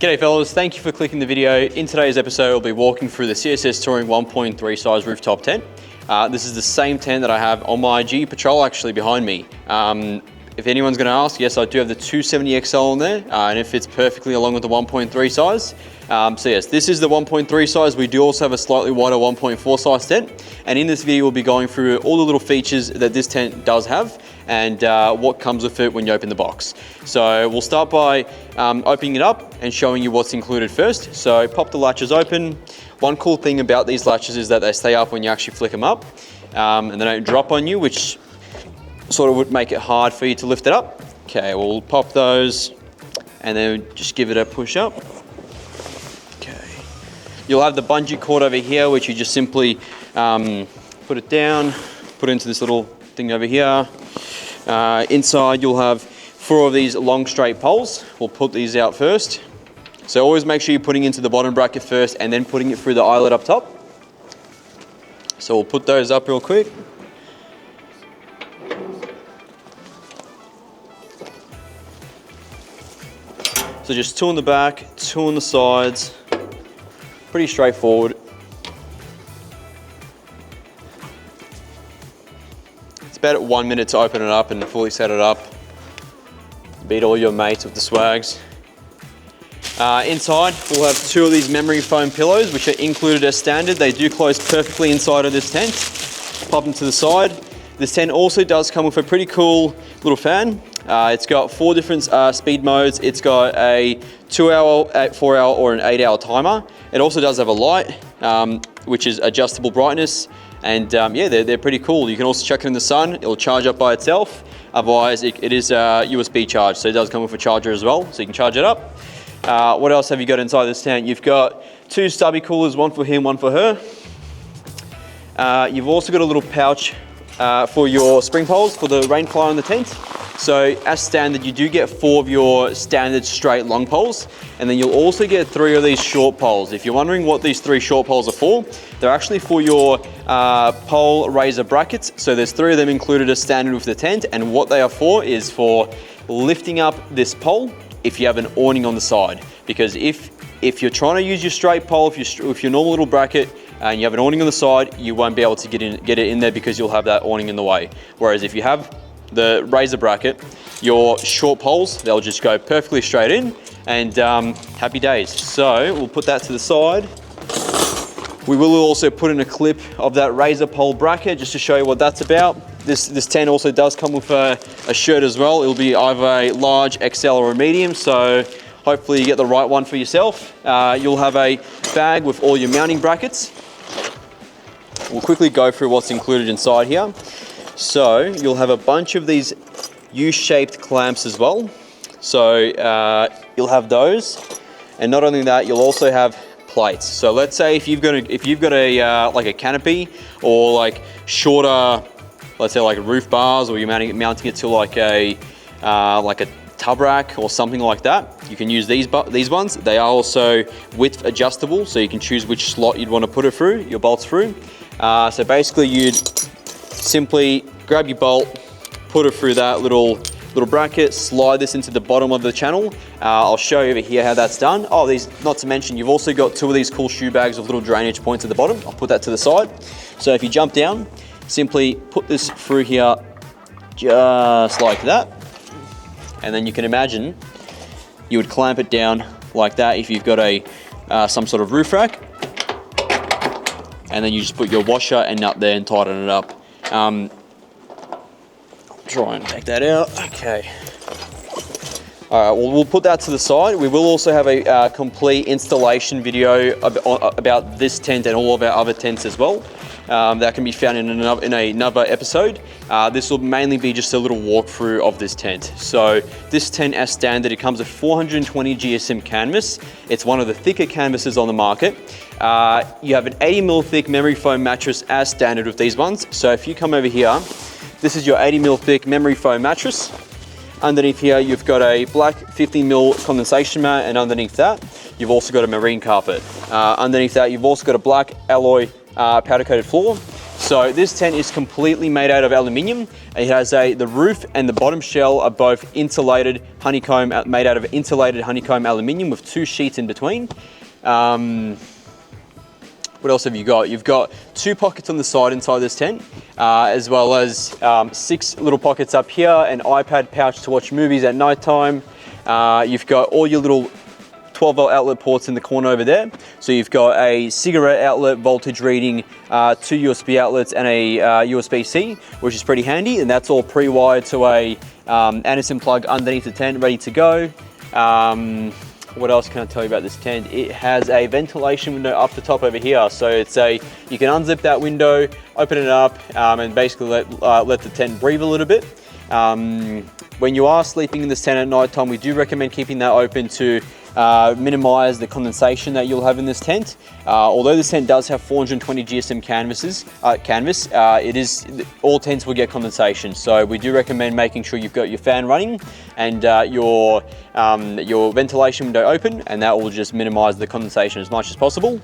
G'day fellas, thank you for clicking the video. In today's episode, I'll be walking through the CSS Touring 1.3 size rooftop tent. This is the same tent that I have on my G Patrol actually behind me. If anyone's gonna ask, yes, I do have the 270 XL on there, and it fits perfectly along with the 1.3 size. So yes, this is the 1.3 size. We do also have a slightly wider 1.4 size tent. And in this video, we'll be going through all the little features that this tent does have and what comes with it when you open the box. So we'll start by opening it up and showing you what's included first. So pop the latches open. One cool thing about these latches is that they stay up when you actually flick them up, and they don't drop on you, which sort of would make it hard for you to lift it up. Okay, we'll pop those and then just give it a push up. Okay, you'll have the bungee cord over here, which you just simply put it down, put it into this little thing over here. Inside you'll have 4 of these long straight poles. We'll put these out first. So always make sure you're putting into the bottom bracket first and then putting it through the eyelet up top. So we'll put those up real quick. So just 2 on the back, 2 on the sides. Pretty straightforward. It's about 1 minute to open it up and fully set it up. Beat all your mates with the swags. Inside, we'll have 2 of these memory foam pillows, which are included as standard. They do close perfectly inside of this tent. Pop them to the side. This tent also does come with a pretty cool little fan. It's got 4 different speed modes. It's got a 2-hour, 4-hour, or an 8-hour timer. It also does have a light, which is adjustable brightness. And yeah, they're pretty cool. You can also chuck it in the sun. It'll charge up by itself. Otherwise, it is USB charged, so it does come with a charger as well, so you can charge it up. What else have you got inside this tent? You've got 2 stubby coolers, one for him, one for her. You've also got a little pouch for your spring poles for the rain fly on the tent. So as standard, you do get 4 of your standard straight long poles, and then you'll also get 3 of these short poles. If you're wondering what these 3 short poles are for, they're actually for your pole raiser brackets. So there's 3 of them included as standard with the tent, and what they are for is for lifting up this pole if you have an awning on the side. Because if you're trying to use your straight pole, if your normal little bracket, and you have an awning on the side, you won't be able to get it in there because you'll have that awning in the way. Whereas if you have the razor bracket, your short poles, they'll just go perfectly straight in, and happy days. So we'll put that to the side. We will also put in a clip of that razor pole bracket just to show you what that's about. This tent also does come with a shirt as well. It'll be either a large, XL, or a medium, so hopefully you get the right one for yourself. You'll have a bag with all your mounting brackets. We'll quickly go through what's included inside here. So you'll have a bunch of these U-shaped clamps as well. So you'll have those, and not only that, you'll also have plates. So let's say if you've got a like a canopy or like shorter, let's say like roof bars, or you're mounting it to like a tub rack or something like that, you can use these ones. They are also width adjustable, so you can choose which slot you'd want to put it through, your bolts through. So basically you'd simply grab your bolt, put it through that little bracket, slide this into the bottom of the channel. I'll show you over here how that's done. Oh, not to mention, you've also got 2 of these cool shoe bags with little drainage points at the bottom. I'll put that to the side. So if you jump down, simply put this through here just like that. And then you can imagine you would clamp it down like that if you've got some sort of roof rack. And then you just put your washer and nut there and tighten it up. Try and take that out. Okay. All right, well, we'll put that to the side. We will also have a complete installation video about this tent and all of our other tents as well. That can be found in another episode. This will mainly be just a little walkthrough of this tent. So this tent, as standard, it comes with 420 GSM canvas. It's one of the thicker canvases on the market. You have an 80mm thick memory foam mattress as standard with these ones. So if you come over here, this is your 80mm thick memory foam mattress. Underneath here, you've got a black 15mm condensation mat, and underneath that, you've also got a marine carpet. Underneath that, you've also got a black alloy powder coated floor. So this tent is completely made out of aluminium. It has the roof and the bottom shell are both insulated honeycomb, made out of insulated honeycomb aluminium with 2 sheets in between. What else have you got? You've got 2 pockets on the side inside this tent, as well as 6 little pockets up here, an iPad pouch to watch movies at night time. You've got all your little 12-volt outlet ports in the corner over there. So you've got a cigarette outlet voltage reading, 2 USB outlets and a USB-C, which is pretty handy. And that's all pre-wired to a Anderson plug underneath the tent, ready to go. What else can I tell you about this tent? It has a ventilation window up the top over here. So you can unzip that window, open it up, and basically let the tent breathe a little bit. When you are sleeping in this tent at night time, we do recommend keeping that open to minimize the condensation that you'll have in this tent. Although this tent does have 420 GSM canvas, all tents will get condensation. So we do recommend making sure you've got your fan running and your ventilation window open, and that will just minimize the condensation as much as possible.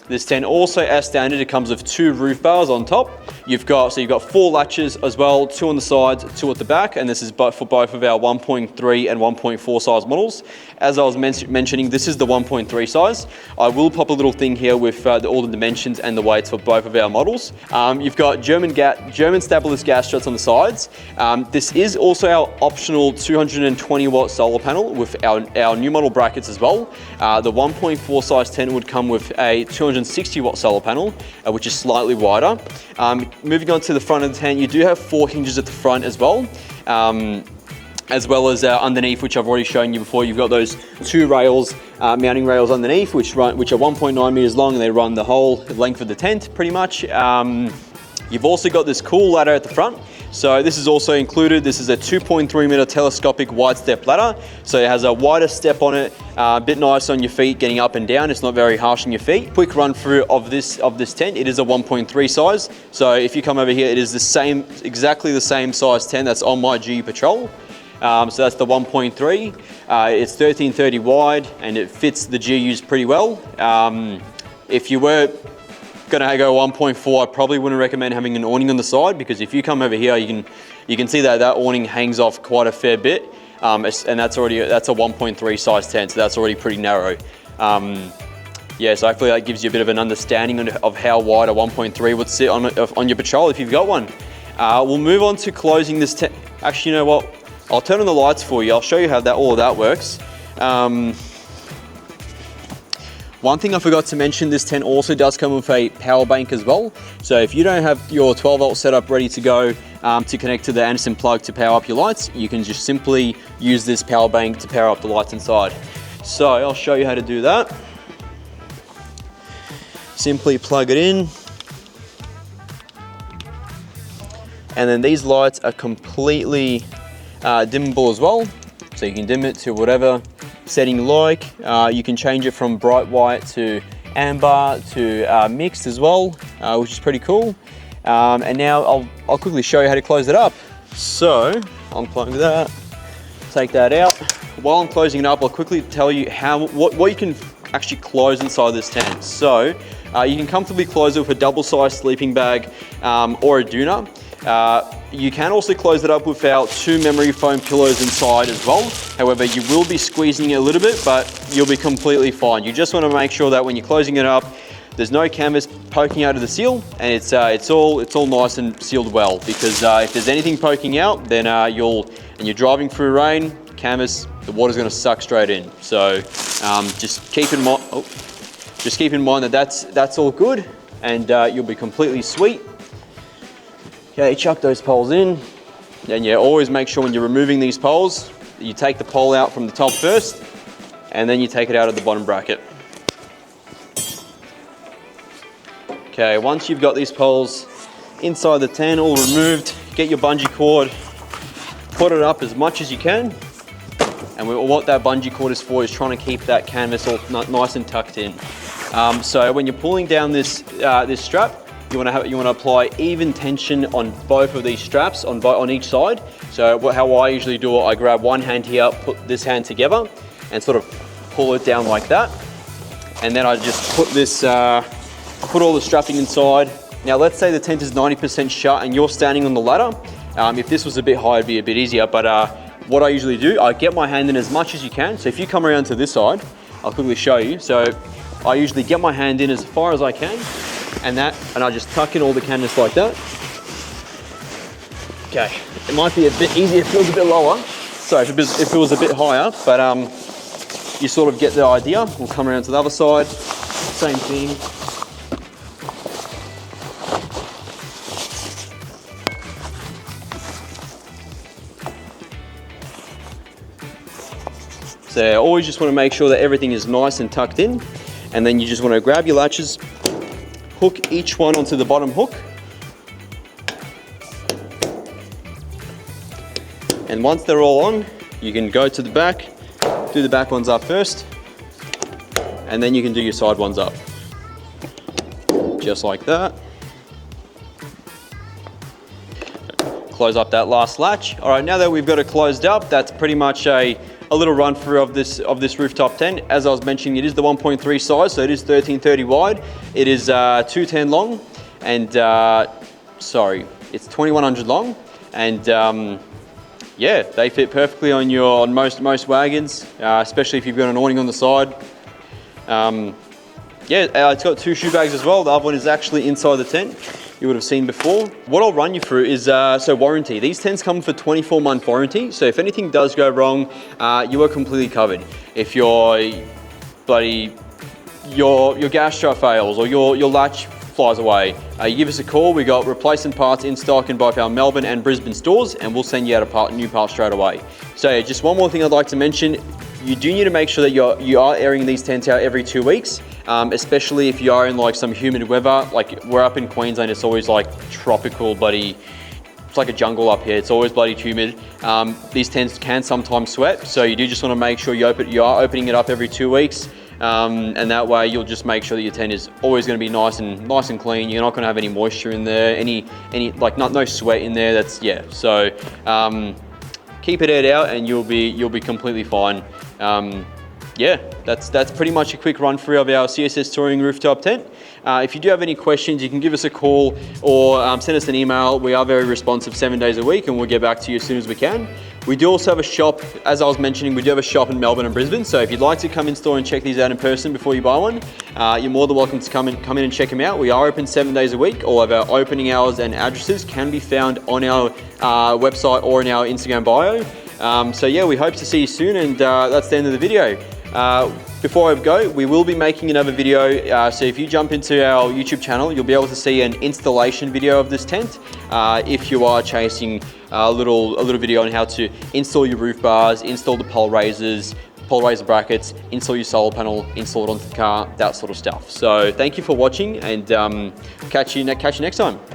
This tent also, as standard, it comes with 2 roof bars on top. You've got 4 latches as well, 2 on the sides, 2 at the back, and this is for both of our 1.3 and 1.4 size models. As I was mentioning, this is the 1.3 size. I will pop a little thing here with all the dimensions and the weights for both of our models. You've got German stabless gas struts on the sides. This is also our optional 220 watt solar panel with our new model brackets as well. The 1.4 size tent would come with a 260 watt solar panel, which is slightly wider. Moving on to the front of the tent, you do have 4 hinges at the front as well as underneath, which I've already shown you before. You've got those 2 rails, mounting rails underneath, which are 1.9 meters long, and they run the whole length of the tent pretty much. You've also got this cool ladder at the front. So this is also included. This is a 2.3 meter telescopic wide step ladder. So it has a wider step on it, a bit nice on your feet getting up and down. It's not very harsh on your feet. Quick run through of this tent. It is a 1.3 size. So if you come over here, it is exactly the same size tent that's on my GU Patrol. So that's the 1.3. It's 1330 wide and it fits the GUs pretty well. If you were gonna go 1.4, I probably wouldn't recommend having an awning on the side, because if you come over here, you can see that awning hangs off quite a fair bit, and that's a 1.3 size tent, so that's already pretty narrow. Yeah, so hopefully that gives you a bit of an understanding of how wide a 1.3 would sit on your Patrol if you've got one. We'll move on to closing this tent. Actually, you know what? I'll turn on the lights for you. I'll show you how all of that works. One thing I forgot to mention, this tent also does come with a power bank as well. So if you don't have your 12 volt setup ready to go to connect to the Anderson plug to power up your lights, you can just simply use this power bank to power up the lights inside. So I'll show you how to do that. Simply plug it in. And then these lights are completely dimmable as well. So you can dim it to whatever setting you like. You can change it from bright white to amber to mixed as well, which is pretty cool. And now I'll quickly show you how to close it up. So unplug that, take that out. While I'm closing it up, I'll quickly tell you what you can actually close inside this tent. So you can comfortably close it with a double-sized sleeping bag or a doona. You can also close it up with our 2 memory foam pillows inside as well. However, you will be squeezing it a little bit, but you'll be completely fine. You just want to make sure that when you're closing it up, there's no canvas poking out of the seal, and it's all nice and sealed well. Because if there's anything poking out, then you're driving through rain, canvas, the water's going to suck straight in. So just keep in mind that that's all good, and you'll be completely sweet. Okay, chuck those poles in, and yeah, always make sure when you're removing these poles, you take the pole out from the top first, and then you take it out of the bottom bracket. Okay, once you've got these poles inside the tent all removed, get your bungee cord, put it up as much as you can, and what that bungee cord is for is trying to keep that canvas all nice and tucked in. So when you're pulling down this strap, you want to apply even tension on both of these straps on each side. So how I usually do it, I grab one hand here, put this hand together, and sort of pull it down like that. And then I just put all the strapping inside, Now let's say the tent is 90% shut and you're standing on the ladder. If this was a bit higher, it'd be a bit easier, but what I usually do, I get my hand in as much as you can. So if you come around to this side, I'll quickly show you. So I usually get my hand in as far as I can, and I just tuck in all the canvas like that. Okay, it might be a bit easier, it feels a bit lower. So if it was a bit higher, but you sort of get the idea. We'll come around to the other side, same thing. So always just want to make sure that everything is nice and tucked in, and then you just want to grab your latches, hook each one onto the bottom hook, and once they're all on, you can go to the back, do the back ones up first, and then you can do your side ones up. Just like that. Close up that last latch. All right, now that we've got it closed up, that's pretty much a little run through of this rooftop tent. As I was mentioning, it is the 1.3 size, so it is 1330 wide. It is 210 long, and sorry, it's 2100 long, and yeah, they fit perfectly on most wagons, especially if you've got an awning on the side. Yeah, it's got 2 shoe bags as well. The other one is actually inside the tent. You would have seen before. What I'll run you through is, so warranty. These tents come for 24-month warranty. So if anything does go wrong, you are completely covered. If your gas jar fails or your latch flies away, you give us a call. We got replacement parts in stock in both our Melbourne and Brisbane stores, and we'll send you out a new part straight away. So yeah, just one more thing I'd like to mention. You do need to make sure that you are airing these tents out every 2 weeks, especially if you are in like some humid weather. Like we're up in Queensland, it's always like tropical, bloody, it's like a jungle up here. It's always bloody humid. These tents can sometimes sweat, so you do just want to make sure you are opening it up every 2 weeks, and that way you'll just make sure that your tent is always going to be nice and clean. You're not going to have any moisture in there, any like no sweat in there. That's yeah. So keep it aired out, and you'll be completely fine. Yeah, that's pretty much a quick run through of our CSS Touring rooftop tent. If you do have any questions, you can give us a call or send us an email. We are very responsive 7 days a week, and we'll get back to you as soon as we can. We do also have a shop, as I was mentioning, we do have a shop in Melbourne and Brisbane. So if you'd like to come in store and check these out in person before you buy one, you're more than welcome to come in and check them out. We are open 7 days a week. All of our opening hours and addresses can be found on our website or in our Instagram bio. So yeah, we hope to see you soon, and that's the end of the video. Before I go, we will be making another video, so if you jump into our YouTube channel, you'll be able to see an installation video of this tent. If you are chasing a little video on how to install your roof bars, install the pole raiser brackets, install your solar panel, install it onto the car, that sort of stuff. So thank you for watching, and catch you next time.